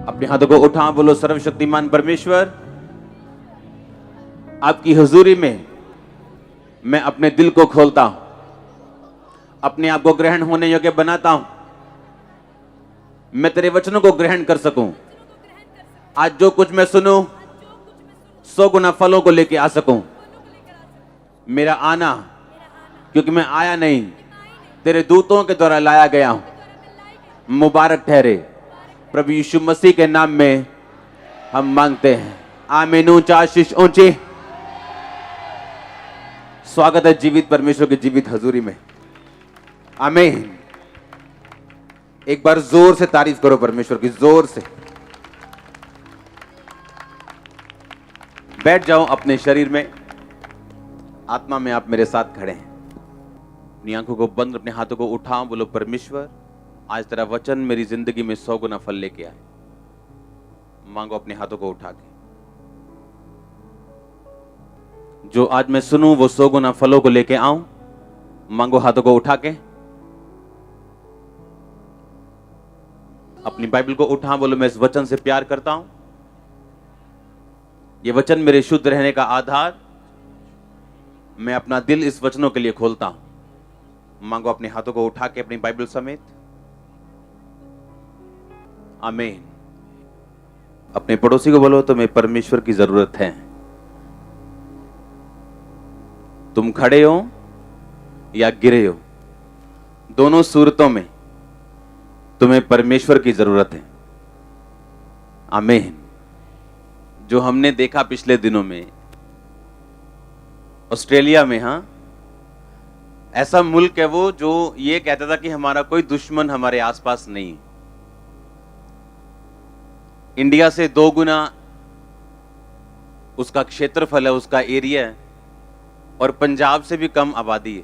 अपने हाथों को उठा, बोलो सर्वशक्तिमान परमेश्वर, आपकी हुजूरी में मैं अपने दिल को खोलता हूं, अपने आप को ग्रहण होने योग्य बनाता हूं, मैं तेरे वचनों को ग्रहण कर सकूं। आज जो कुछ मैं सुनूं 100 गुना फलों को लेके आ सकूं। मेरा आना, क्योंकि मैं आया नहीं, तेरे दूतों के द्वारा लाया गया हूं, मुबारक ठहरे। प्रभु यीशु मसीह के नाम में हम मांगते हैं, आमीन। ऊंचा आशीष ऊंची। स्वागत है जीवित परमेश्वर की जीवित हजूरी में, आमीन। एक बार जोर से तारीफ करो परमेश्वर की, जोर से। बैठ जाओ अपने शरीर में, आत्मा में आप मेरे साथ खड़े हैं। अपनी आंखों को बंद, अपने हाथों को उठाओ, बोलो परमेश्वर आज तेरा वचन मेरी जिंदगी में 100 गुना फल लेके आए। मांगो अपने हाथों को उठा के, जो आज मैं सुनूं वो 100 गुना फलों को लेके आऊं। मांगो हाथों को उठा के। अपनी बाइबल को उठा, बोलो मैं इस वचन से प्यार करता हूं, ये वचन मेरे शुद्ध रहने का आधार, मैं अपना दिल इस वचनों के लिए खोलता हूं। मांगो अपने हाथों को उठा के अपनी बाइबल समेत, आमीन। अपने पड़ोसी को बोलो तुम्हें परमेश्वर की जरूरत है। तुम खड़े हो या गिरे हो, दोनों सूरतों में तुम्हें परमेश्वर की जरूरत है, आमीन। जो हमने देखा पिछले दिनों में ऑस्ट्रेलिया में, हां, ऐसा मुल्क है वो जो ये कहता था कि हमारा कोई दुश्मन हमारे आसपास नहीं है। इंडिया से 2 गुना उसका क्षेत्रफल है, उसका एरिया है, और पंजाब से भी कम आबादी है।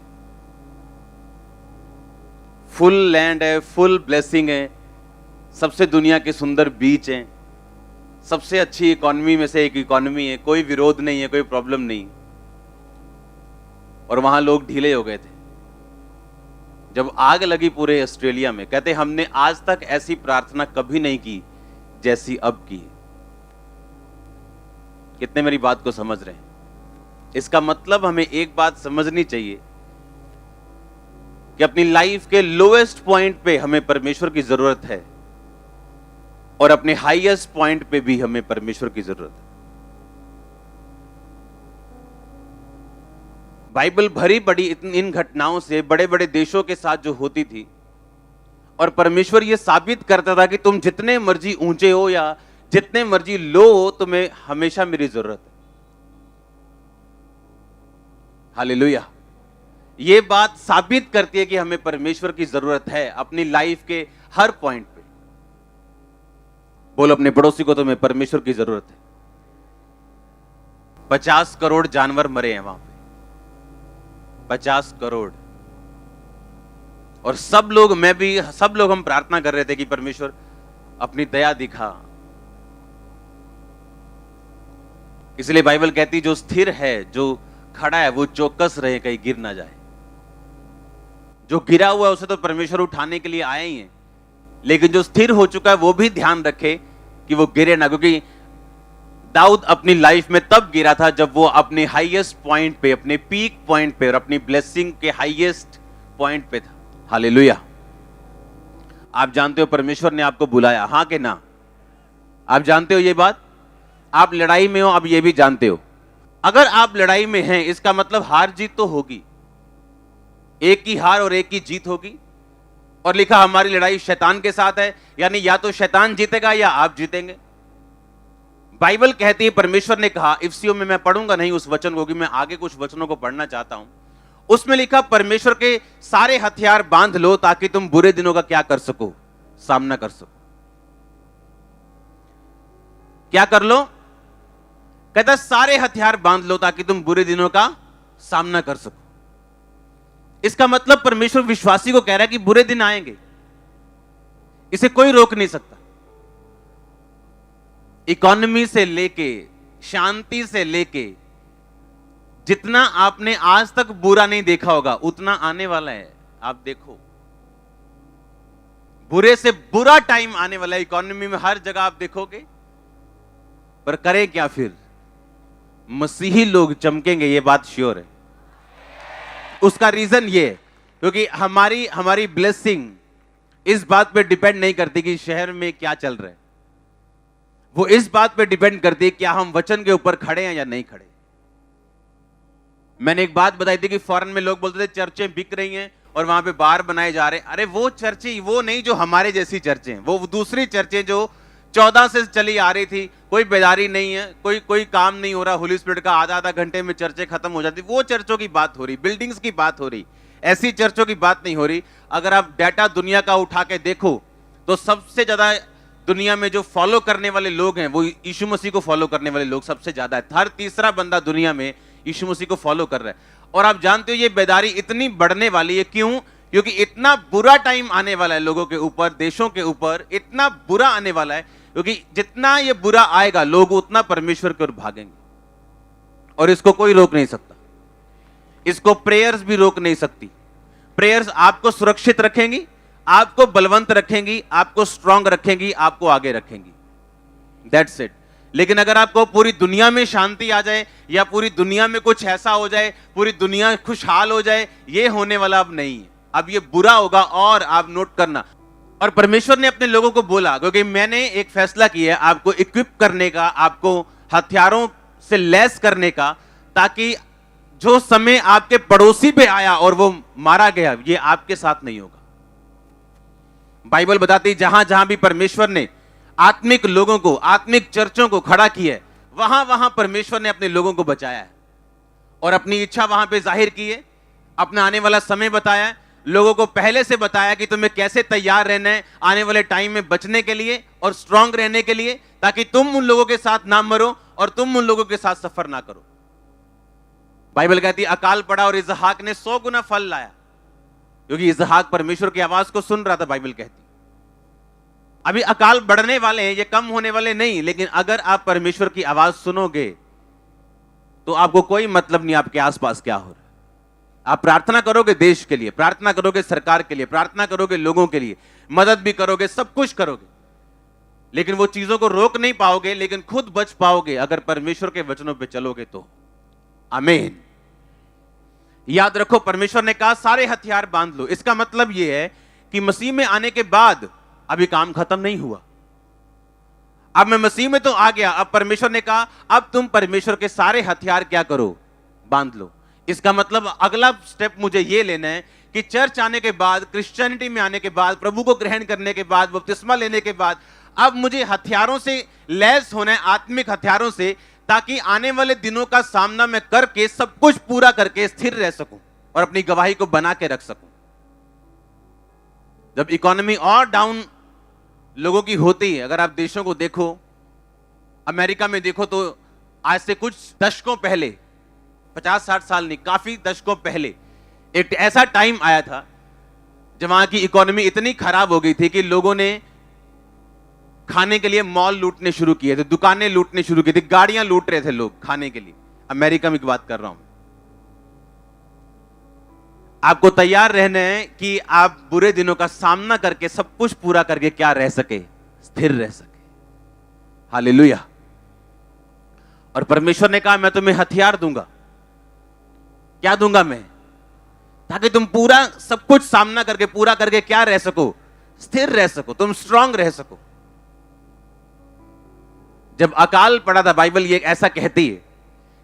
फुल लैंड है, फुल ब्लेसिंग है, सबसे दुनिया के सुंदर बीच हैं, सबसे अच्छी इकोनॉमी में से एक इकोनॉमी है, कोई विरोध नहीं है, कोई प्रॉब्लम नहीं। और वहां लोग ढीले हो गए थे जब आग लगी पूरे ऑस्ट्रेलिया में। कहते हमने आज तक ऐसी प्रार्थना कभी नहीं की जैसी अब की। कितने मेरी बात को समझ रहे हैं? इसका मतलब हमें एक बात समझनी चाहिए कि अपनी लाइफ के लोएस्ट पॉइंट पे हमें परमेश्वर की जरूरत है, और अपने हाईएस्ट पॉइंट पे भी हमें परमेश्वर की जरूरत है। बाइबल भरी बड़ी इन घटनाओं से बड़े बड़े देशों के साथ जो होती थी, और परमेश्वर यह साबित करता था कि तुम जितने मर्जी ऊंचे हो या जितने मर्जी लो हो, तुम्हें हमेशा मेरी जरूरत है। हालेलुया। यह बात साबित करती है कि हमें परमेश्वर की जरूरत है अपनी लाइफ के हर पॉइंट पे। बोलो अपने पड़ोसी को तुम्हें परमेश्वर की जरूरत है। 50 करोड़ जानवर मरे हैं वहां पे, 50 करोड़। और सब लोग, मैं भी, सब लोग हम प्रार्थना कर रहे थे कि परमेश्वर अपनी दया दिखा। इसलिए बाइबल कहती जो स्थिर है, जो खड़ा है, वो चौकस रहे, कहीं गिर ना जाए। जो गिरा हुआ है उसे तो परमेश्वर उठाने के लिए आए ही हैं, लेकिन जो स्थिर हो चुका है वो भी ध्यान रखे कि वो गिरे ना। क्योंकि दाऊद अपनी लाइफ में तब गिरा था जब वो अपने हाईएस्ट पॉइंट पे, अपने पीक पॉइंट पे और अपनी ब्लेसिंग के हाईएस्ट पॉइंट पे था। हालेलुया। आप जानते हो परमेश्वर ने आपको बुलाया, हां कि ना? आप जानते हो ये बात? आप लड़ाई में हो, आप ये भी जानते हो। अगर आप लड़ाई में हैं, इसका मतलब हार जीत तो होगी, एक की हार और एक की जीत होगी। और लिखा हमारी लड़ाई शैतान के साथ है, यानी या तो शैतान जीतेगा या आप जीतेंगे। बाइबल कहती है, परमेश्वर ने कहा, इफ्सियों में मैं पढ़ूंगा नहीं उस वचन को, कि मैं आगे कुछ वचनों को पढ़ना चाहता हूं। उसमें लिखा परमेश्वर के सारे हथियार बांध लो ताकि तुम बुरे दिनों का क्या कर सको? सामना कर सको। क्या कर लो? कहता सारे हथियार बांध लो ताकि तुम बुरे दिनों का सामना कर सको। इसका मतलब परमेश्वर विश्वासी को कह रहा है कि बुरे दिन आएंगे, इसे कोई रोक नहीं सकता। इकोनॉमी से लेके, शांति से लेके, जितना आपने आज तक बुरा नहीं देखा होगा उतना आने वाला है। आप देखो, बुरे से बुरा टाइम आने वाला है इकोनॉमी में, हर जगह आप देखोगे। पर करें क्या फिर? मसीही लोग चमकेंगे, ये बात श्योर है। उसका रीजन ये है क्योंकि हमारी ब्लेसिंग इस बात पे डिपेंड नहीं करती कि शहर में क्या चल रहा है, वो इस बात पे डिपेंड करती है क्या हम वचन के ऊपर खड़े हैं या नहीं खड़े। मैंने एक बात बताई थी कि फॉरेन में लोग बोलते थे चर्चें बिक रही हैं और वहां पे बार बनाए जा रहे हैं। अरे वो चर्चें वो नहीं जो हमारे जैसी चर्चें, वो दूसरी चर्चें जो 14 से चली आ रही थी, कोई बेदारी नहीं है, कोई काम नहीं हो रहा, होली स्पिरिट का आधा आधा घंटे में चर्चें खत्म हो जाती, वो चर्चों की बात हो रही, बिल्डिंग्स की बात हो रही, ऐसी चर्चों की बात नहीं हो रही। अगर आप डाटा दुनिया का उठा के देखो तो सबसे ज्यादा दुनिया में जो फॉलो करने वाले लोग हैं वो यीशु मसीह को फॉलो करने वाले लोग सबसे ज्यादा है। हर तीसरा बंदा दुनिया में यीशु मसीह को फॉलो कर रहा है। और आप जानते हो ये बेदारी इतनी बढ़ने वाली है, क्यों? क्योंकि इतना बुरा टाइम आने वाला है लोगों के ऊपर, देशों के ऊपर इतना बुरा आने वाला है, क्योंकि जितना ये बुरा आएगा लोग उतना परमेश्वर की ओर भागेंगे और इसको कोई रोक नहीं सकता। इसको प्रेयर्स भी रोक नहीं सकती। प्रेयर्स आपको सुरक्षित रखेंगी, आपको बलवंत रखेंगी, आपको स्ट्रांग रखेंगी, आपको आगे रखेंगी। That's it. लेकिन अगर आपको पूरी दुनिया में शांति आ जाए या पूरी दुनिया में कुछ ऐसा हो जाए, पूरी दुनिया खुशहाल हो जाए, ये होने वाला अब नहीं है। अब ये बुरा होगा। और आप नोट करना, और परमेश्वर ने अपने लोगों को बोला, क्योंकि मैंने एक फैसला किया है आपको इक्विप करने का, आपको हथियारों से लैस करने का, ताकि जो समय आपके पड़ोसी पे आया और वो मारा गया, ये आपके साथ नहीं होगा। बाइबल बताती जहां जहां भी परमेश्वर ने आत्मिक लोगों को, आत्मिक चर्चों को खड़ा किया है, वहां वहां परमेश्वर ने अपने लोगों को बचाया है और अपनी इच्छा वहां पे जाहिर की है, अपना आने वाला समय बताया है, लोगों को पहले से बताया कि तुम्हें कैसे तैयार रहना है आने वाले टाइम में बचने के लिए और स्ट्रांग रहने के लिए, ताकि तुम उन लोगों के साथ ना मरो और तुम उन लोगों के साथ सफर ना करो। बाइबल कहती अकाल पड़ा और इसहाक ने 100 गुना फल लाया, क्योंकि इसहाक परमेश्वर की आवाज को सुन रहा था। बाइबल कहती अभी अकाल बढ़ने वाले हैं, ये कम होने वाले नहीं, लेकिन अगर आप परमेश्वर की आवाज सुनोगे तो आपको कोई मतलब नहीं आपके आसपास क्या हो रहा है। आप प्रार्थना करोगे देश के लिए, प्रार्थना करोगे सरकार के लिए, प्रार्थना करोगे लोगों के लिए, मदद भी करोगे, सब कुछ करोगे, लेकिन वो चीजों को रोक नहीं पाओगे, लेकिन खुद बच पाओगे अगर परमेश्वर के वचनों पे चलोगे तो। आमीन। याद रखो, परमेश्वर ने कहा सारे हथियार बांध लो। इसका मतलब यह है कि मसीह में आने के बाद अभी काम खत्म नहीं हुआ। अब मैं मसीह में तो आ गया, अब परमेश्वर ने कहा अब तुम परमेश्वर के सारे हथियार क्या करो, बांध लो। इसका मतलब अगला स्टेप मुझे यह लेना है कि चर्च आने के बाद, क्रिश्चियनिटी में आने के बाद, प्रभु को ग्रहण करने के बाद, बपतिस्मा लेने के बाद, अब मुझे हथियारों से लैस होना है, आत्मिक हथियारों से, ताकि आने वाले दिनों का सामना मैं करके सब कुछ पूरा करके स्थिर रह सकूं और अपनी गवाही को बना के रख सकूं। जब इकोनॉमी और डाउन लोगों की होती है, अगर आप देशों को देखो, अमेरिका में देखो, तो आज से कुछ दशकों पहले, 50-60 साल नहीं, काफी दशकों पहले एक ऐसा टाइम आया था जब वहां की इकोनॉमी इतनी खराब हो गई थी कि लोगों ने खाने के लिए मॉल लूटने शुरू किए थे, दुकानें लूटने शुरू की थी, गाड़ियां लूट रहे थे लोग खाने के लिए। अमेरिका में की बात कर रहा हूं। आपको तैयार रहना है कि आप बुरे दिनों का सामना करके सब कुछ पूरा करके क्या रह सके, स्थिर रह सके। हालेलुया। और परमेश्वर ने कहा मैं तुम्हें हथियार दूंगा। क्या दूंगा मैं? ताकि तुम पूरा सब कुछ सामना करके, पूरा करके क्या रह सको, स्थिर रह सको, तुम स्ट्रांग रह सको। जब अकाल पड़ा था, बाइबल ये ऐसा कहती है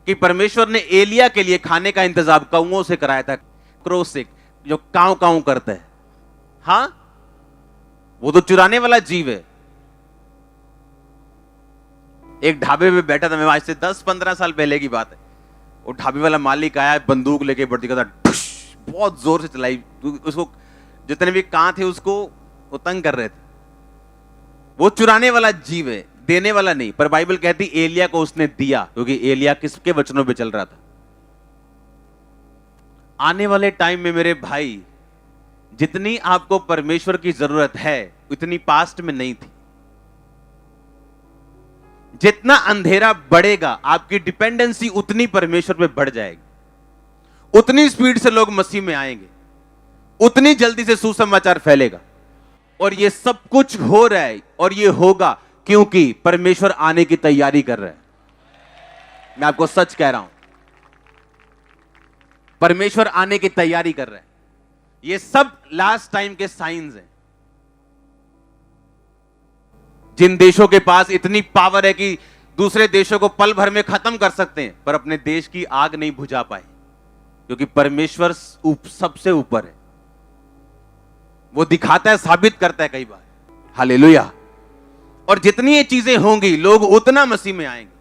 कि परमेश्वर ने एलिया के लिए खाने का इंतजाम कौओं से कराया था, क्रोसिक, जो कांव कांव करता है। हां, वो तो चुराने वाला जीव है। एक ढाबे में बैठा था मैं, आज से 10-15 साल पहले की बात है। वो ढाबे वाला मालिक आया, बंदूक लेके बढ़ती था, बहुत जोर से चलाई, उसको जितने भी कां थे उसको वो तंग कर रहे थे। वो चुराने वाला जीव है, देने वाला नहीं। पर बाइबल कहती एलिया को उसने दिया, क्योंकि एलिया किसके वचनों पे चल रहा था। आने वाले टाइम में मेरे भाई, जितनी आपको परमेश्वर की जरूरत है उतनी पास्ट में नहीं थी। जितना अंधेरा बढ़ेगा, आपकी डिपेंडेंसी उतनी परमेश्वर पे बढ़ जाएगी, उतनी स्पीड से लोग मसीह में आएंगे, उतनी जल्दी से सुसमाचार फैलेगा। और ये सब कुछ हो रहा है और ये होगा क्योंकि परमेश्वर आने की तैयारी कर रहा है। मैं आपको सच कह रहा हूं, परमेश्वर आने की तैयारी कर रहा है। ये सब लास्ट टाइम के साइंस हैं। जिन देशों के पास इतनी पावर है कि दूसरे देशों को पल भर में खत्म कर सकते हैं, पर अपने देश की आग नहीं बुझा पाए, क्योंकि परमेश्वर सबसे ऊपर है। वो दिखाता है, साबित करता है कई बार। हालेलुया। और जितनी ये चीजें होंगी, लोग उतना मसीह में आएंगे।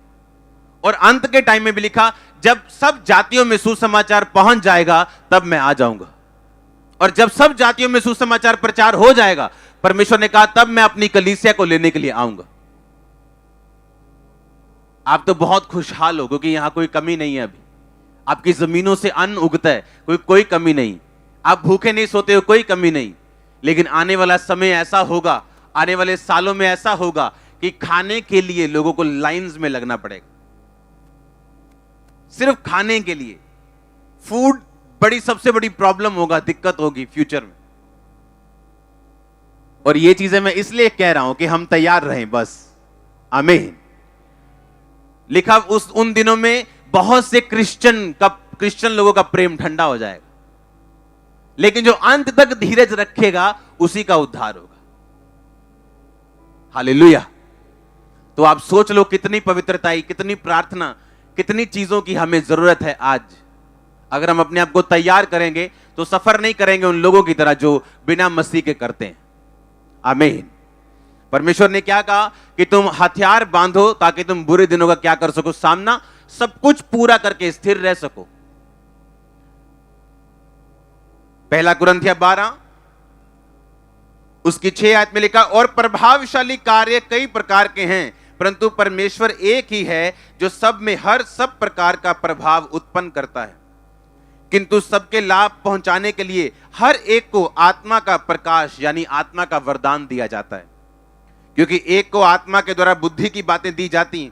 और अंत के टाइम में भी लिखा, जब सब जातियों में सुसमाचार पहुंच जाएगा तब मैं आ जाऊंगा। और जब सब जातियों में सुसमाचार प्रचार हो जाएगा, परमेश्वर ने कहा, तब मैं अपनी कलीसिया को लेने के लिए आऊंगा। आप तो बहुत खुशहाल हो क्योंकि यहां कोई कमी नहीं है। अभी आपकी जमीनों से अन्न उगता है, कोई कमी नहीं। आप भूखे नहीं सोते हो, कोई कमी नहीं। लेकिन आने वाला समय ऐसा होगा, आने वाले सालों में ऐसा होगा कि खाने के लिए लोगों को लाइंस में लगना पड़ेगा, सिर्फ खाने के लिए। फूड सबसे बड़ी प्रॉब्लम होगा, दिक्कत होगी फ्यूचर में। और ये चीजें मैं इसलिए कह रहा हूं कि हम तैयार रहें बस। आमीन। लिखा, उन दिनों में बहुत से क्रिश्चियन लोगों का प्रेम ठंडा हो जाएगा, लेकिन जो अंत तक धीरज रखेगा उसी का उद्धार होगा। हालेलुया। तो आप सोच लो, कितनी पवित्रता, कितनी प्रार्थना, कितनी चीजों की हमें जरूरत है आज। अगर हम अपने आप को तैयार करेंगे तो सफर नहीं करेंगे उन लोगों की तरह जो बिना मसीह के करते हैं। आमीन। परमेश्वर ने क्या कहा कि तुम हथियार बांधो ताकि तुम बुरे दिनों का क्या कर सको, सामना, सब कुछ पूरा करके स्थिर रह सको। पहला कुरिन्थियों 12 उसकी 6 आयत में लिखा, और प्रभावशाली कार्य कई प्रकार के हैं, परंतु परमेश्वर एक ही है जो सब में हर सब प्रकार का प्रभाव उत्पन्न करता है, किंतु सबके लाभ पहुंचाने के लिए हर एक को आत्मा का प्रकाश यानी आत्मा का वरदान दिया जाता है। क्योंकि एक को आत्मा के द्वारा बुद्धि की बातें दी जाती,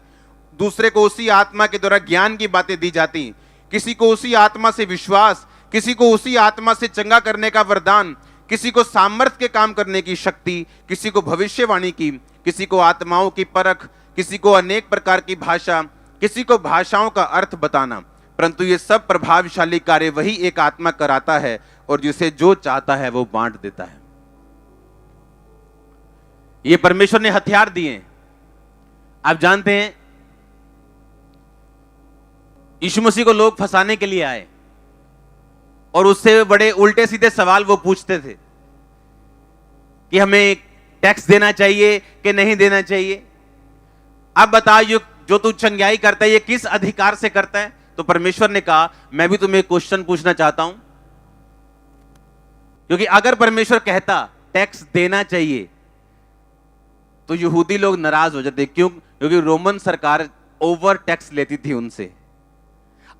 दूसरे को उसी आत्मा के द्वारा ज्ञान की बातें दी जाती, किसी को उसी आत्मा से विश्वास, किसी को उसी आत्मा से चंगा करने का वरदान, किसी को सामर्थ्य के काम करने की शक्ति, किसी को भविष्यवाणी की, किसी को आत्माओं की परख, किसी को अनेक प्रकार की भाषा, किसी को भाषाओं का अर्थ बताना। परंतु ये सब प्रभावशाली कार्य वही एक आत्मा कराता है, और जिसे जो चाहता है वो बांट देता है। ये परमेश्वर ने हथियार दिए। आप जानते हैं, यीशु मसीह को लोग फंसाने के लिए आए और उससे बड़े उल्टे सीधे सवाल वो पूछते थे कि हमें टैक्स देना चाहिए कि नहीं देना चाहिए। अब बता, जो तू चंगाई करता है ये किस अधिकार से करता है? तो परमेश्वर ने कहा, मैं भी तुम्हें क्वेश्चन पूछना चाहता हूं, क्योंकि अगर परमेश्वर कहता टैक्स देना चाहिए तो यहूदी लोग नाराज हो जाते। क्यों? क्योंकि रोमन सरकार ओवर टैक्स लेती थी उनसे।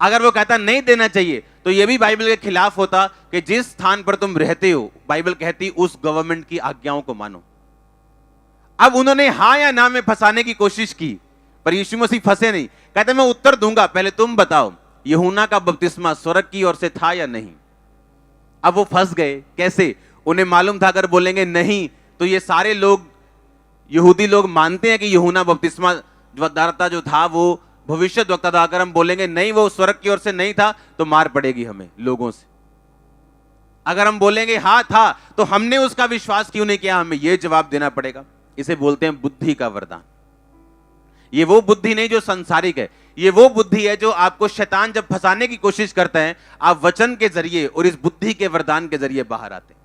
अगर वो कहता नहीं देना चाहिए तो यह भी बाइबल के खिलाफ होता कि जिस स्थान पर तुम रहते हो, बाइबल कहती उस गवर्नमेंट की आज्ञाओं को मानो। अब उन्होंने हां या ना में फंसाने की कोशिश की, पर यीशु मसीह फंसे नहीं। कहते मैं उत्तर दूंगा, पहले तुम बताओ यूहन्ना का बपतिस्मा स्वर्ग की ओर से था या नहीं। अब वो फंस गए। कैसे? उन्हें मालूम था अगर बोलेंगे नहीं तो ये सारे लोग, यहूदी लोग मानते हैं कि यूहन्ना बपतिस्मा दाता जो था वो भविष्यद्वक्ता था। अगर हम बोलेंगे नहीं वो स्वर्ग की ओर से नहीं था तो मार पड़ेगी हमें लोगों से। अगर हम बोलेंगे हाँ था तो हमने उसका विश्वास क्यों नहीं किया, हमें यह जवाब देना पड़ेगा। इसे बोलते हैं बुद्धि का वरदान। ये वो बुद्धि नहीं जो संसारिक है, ये वो बुद्धि है जो आपको शैतान जब फंसाने की कोशिश करता है, आप वचन के जरिए और इस बुद्धि के वरदान के जरिए बाहर आते हैं।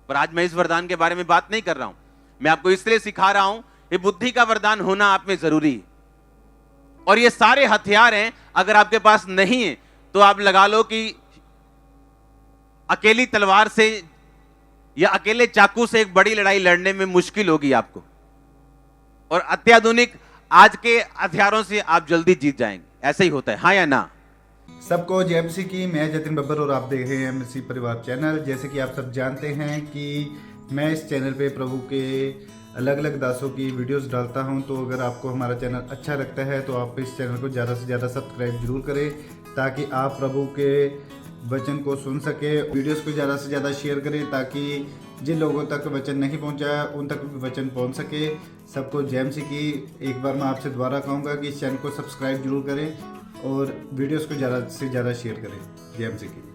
पर आज मैं इस वरदान के बारे में बात नहीं कर रहा हूं, मैं आपको इसलिए सिखा रहा हूं ये बुद्धि का वरदान होना आप में जरूरी है। और ये सारे हथियार हैं, अगर आपके पास नहीं है तो आप लगा लो कि अकेली तलवार से या अकेले चाकू से एक बड़ी लड़ाई लड़ने में मुश्किल होगी आपको, और अत्याधुनिक आज के हथियारों से आप जल्दी जीत जाएंगे। ऐसा ही होता है, हाँ या ना? सबको जय मसीह की। मैं जतिन बब्बर और आप देख रहे हैं मसीह परिवार चैनल। जैसे कि आप सब जानते हैं कि मैं इस चैनल पे प्रभु के अलग अलग दासों की वीडियोस डालता हूं, तो अगर आपको हमारा चैनल अच्छा लगता है तो आप इस चैनल को ज़्यादा से ज़्यादा सब्सक्राइब जरूर करें, ताकि आप प्रभु के वचन को सुन सके। वीडियोस को ज़्यादा से ज़्यादा शेयर करें ताकि जिन लोगों तक वचन नहीं पहुंचा उन तक भी वचन पहुंच सके। सबको जय मसीह की। एक बार मैं आपसे दोबारा कहूँगा कि इस चैनल को सब्सक्राइब जरूर करें और वीडियोस को ज़्यादा से ज़्यादा शेयर करें। जय मसीह की।